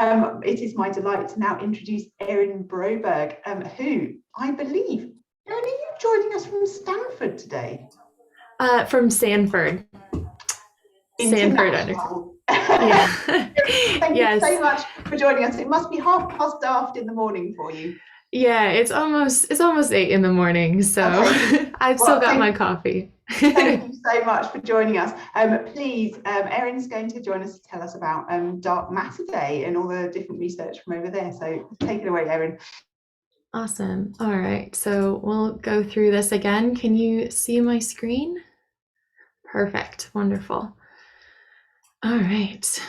It is my delight to now introduce Erin Broberg, who I believe, Erin, are you joining us from Stanford today? From Sanford. International. Yeah. Thank you Yes. so much for joining us. It must be 8:30 in the morning for you. Yeah, it's almost 8 in the morning, so Okay. I've still Well, got my coffee. thank you so much for joining us. Please, Erin's going to join us to tell us about Dark Matter Day and all the different research from over there. So take it away, Erin. Awesome. All right, so we'll go through this again. Can you see my screen? Perfect. Wonderful. All right.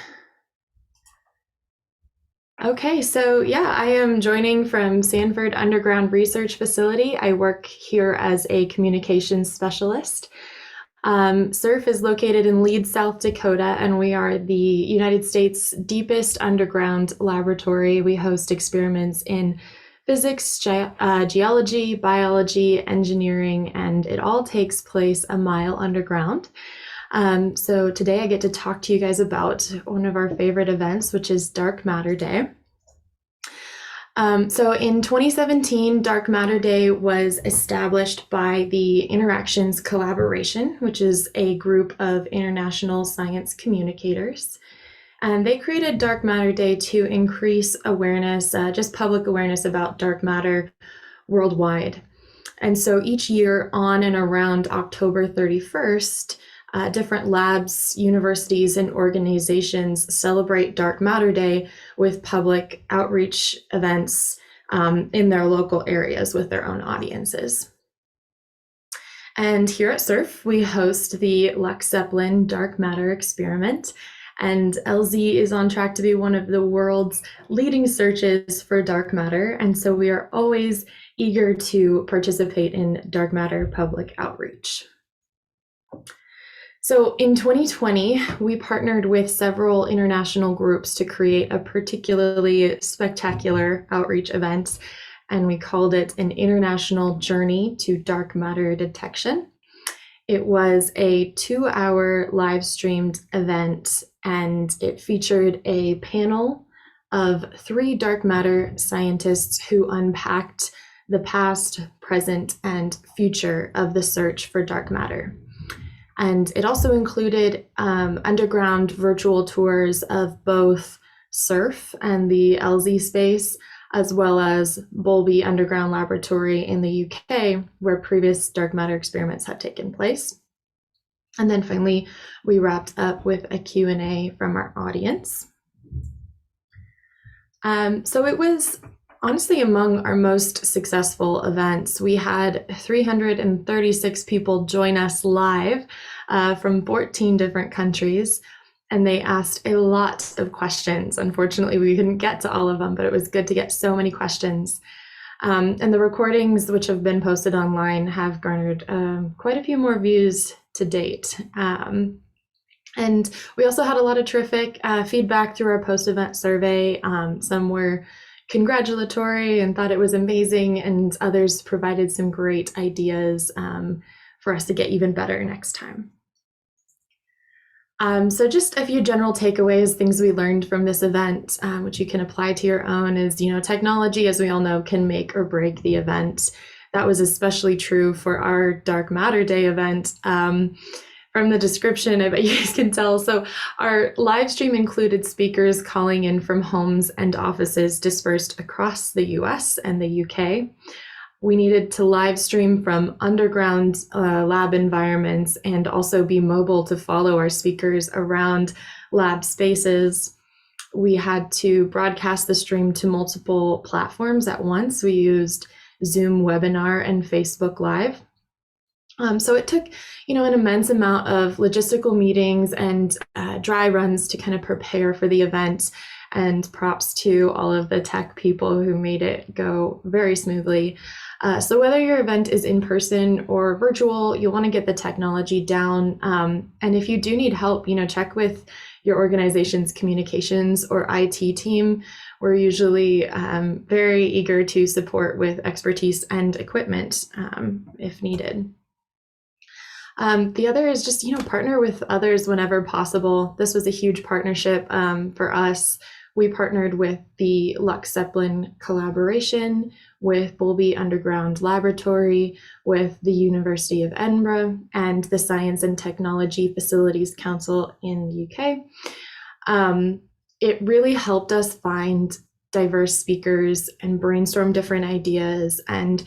Okay, so yeah, I am joining from Sanford Underground Research Facility. I work here as a communications specialist. SURF is located in Leeds, South Dakota, and we are the United States' deepest underground laboratory. We host experiments in physics, geology, biology, engineering, and it all takes place a mile underground. So today I get to talk to you guys about one of our favorite events, which is Dark Matter Day. So in 2017, Dark Matter Day was established by the Interactions Collaboration, which is a group of international science communicators. And they created Dark Matter Day to increase awareness, just public awareness about dark matter worldwide. And so each year on and around October 31st, different labs, universities, and organizations celebrate Dark Matter Day with public outreach events in their local areas with their own audiences. And here at SURF, we host the LUX-ZEPLIN Dark Matter Experiment. And LZ is on track to be one of the world's leading searches for dark matter. And so we are always eager to participate in dark matter public outreach. So in 2020, we partnered with several international groups to create a particularly spectacular outreach event, and we called it an International Journey to Dark Matter Detection. It was a 2-hour live streamed event, and it featured a panel of 3 dark matter scientists who unpacked the past, present, and future of the search for dark matter. And it also included underground virtual tours of both SURF and the LZ space, as well as Bowlby Underground Laboratory in the UK, where previous dark matter experiments had taken place. And then finally, we wrapped up with a Q&A from our audience. So it was honestly among our most successful events. We had 336 people join us live from 14 different countries, and they asked a lot of questions. Unfortunately, we couldn't get to all of them, but it was good to get so many questions. And the recordings, which have been posted online, have garnered quite a few more views to date. And we also had a lot of terrific feedback through our post-event survey. Some were congratulatory and thought it was amazing, and others provided some great ideas for us to get even better next time. So just a few general takeaways, things we learned from this event, which you can apply to your own, is, technology, as we all know, can make or break the event. That was especially true for our Dark Matter Day event. From the description, I bet you guys can tell. So our live stream included speakers calling in from homes and offices dispersed across the US and the UK. We needed to live stream from underground lab environments and also be mobile to follow our speakers around lab spaces. We had to broadcast the stream to multiple platforms at once. We used Zoom Webinar and Facebook Live. So it took, an immense amount of logistical meetings and dry runs to kind of prepare for the event. And props to all of the tech people who made it go very smoothly. So whether your event is in person or virtual, you'll want to get the technology down. And if you do need help, check with your organization's communications or IT team. We're usually very eager to support with expertise and equipment if needed. The other is just, partner with others whenever possible. This was a huge partnership for us. we partnered with the Lux Zeppelin collaboration, with Bowlby Underground Laboratory, with the University of Edinburgh, and the Science and Technology Facilities Council in the UK. It really helped us find diverse speakers and brainstorm different ideas and,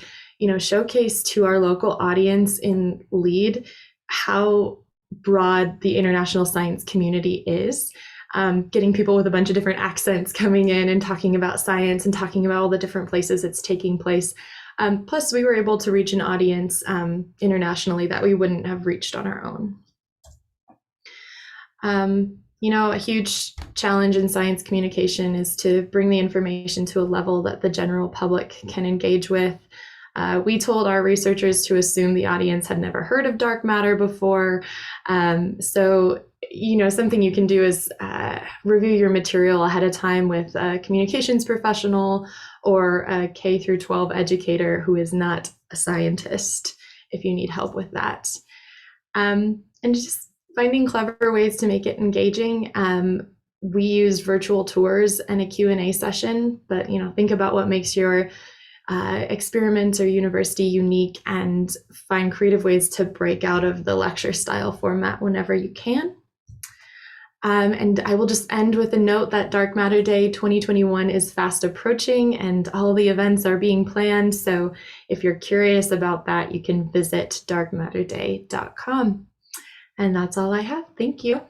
showcase to our local audience in LEAD how broad the international science community is. Getting people with a bunch of different accents coming in and talking about science and talking about all the different places it's taking place. Plus, we were able to reach an audience internationally that we wouldn't have reached on our own. A huge challenge in science communication is to bring the information to a level that the general public can engage with. We told our researchers to assume the audience had never heard of dark matter before. So something you can do is review your material ahead of time with a communications professional or a K through 12 educator who is not a scientist if you need help with that. And just finding clever ways to make it engaging. We used virtual tours and a Q&A session, but think about what makes your experiment or university unique and find creative ways to break out of the lecture style format whenever you can. And I will just end with a note that Dark Matter Day 2021 is fast approaching and all the events are being planned. So if you're curious about that, you can visit darkmatterday.com. And that's all I have. Thank you.